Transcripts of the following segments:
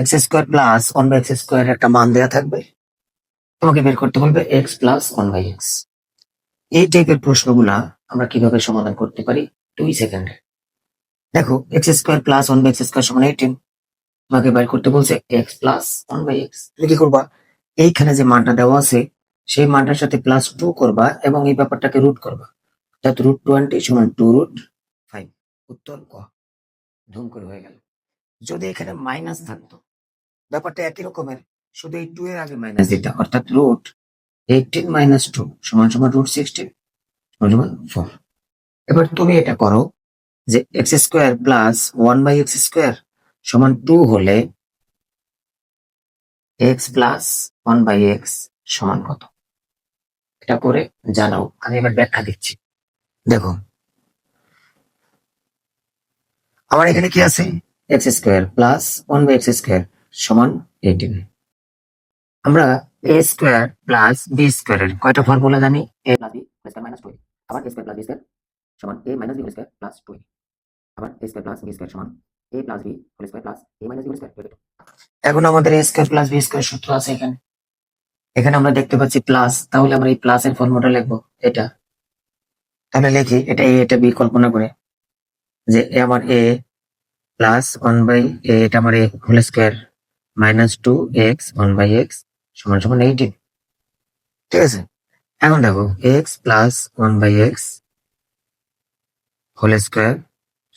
X square plus one by x square একটা মান দেওয়া থাকবে, তোমাকে বের করতে বলবে x plus one by x. এই টাইপের প্রশ্নগুলা আমরা কিভাবে সমাধান করতে পারি 2 সেকেন্ডে। দেখো, x square plus one by x square সমান 18, তোমাকে বের করতে বলছে x plus one by x. তুমি কি করবা, এইখানে যে মানটা দেওয়া আছে সেই মানটার সাথে প্লাস 2 করবা এবং এই ব্যাপারটাকে রুট করবা, অর্থাৎ √20 সমান 2√5। উত্তর ক, ধুম করে হয়ে গেল। যদি এখানে মাইনাস থাকতো ব্যাপারটা একই রকমের, শুধু এই 2 এর আগে মাইনাস দিতে, অর্থাৎ √18 মাইনাস 2 সমান সমান √16 সমান সমান 4। এবার তুমি এটা করো যে x square plus one by x square সমান 2 হলে x plus one by x সমান কত, এটা করে জানাও। আমি এবার ব্যাখ্যা দিচ্ছি। দেখো, আমার এখানে কি আছে, x square plus one by x square সমান 18। আমরা এ স্কোয়ার প্লাস বি স্কোয়ারের কয়টা ফর্মুলা জানি, A plus B whole square minus 2, আবার A square plus B square সমান A minus B whole square plus 2, আবার A square plus B square সমান A plus B whole square plus A minus B whole square. এখন আমাদের A square plus B square সূত্র আছে এখানে, এখানে আমরা দেখতে পাচ্ছি প্লাস, তাহলে আমরা এই প্লাস এর ফর্মুলাটা লিখবো এটা। তাহলে লিখি এটা এ এটা বি কল্পনা করে, যে এ আমার A plus one by A, এটা আমার A whole square minus 2x one by x সমান সমান 18। ঠিক আছে, এখন দেখো x plus one by x whole square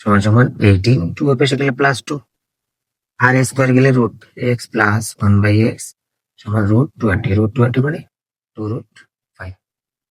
সমান সমান 18, 2 এর পাশে গেলে প্লাস 2, আর স্কোয়ার গেলে √x plus one by x সমান √20, √20 মানে 2√।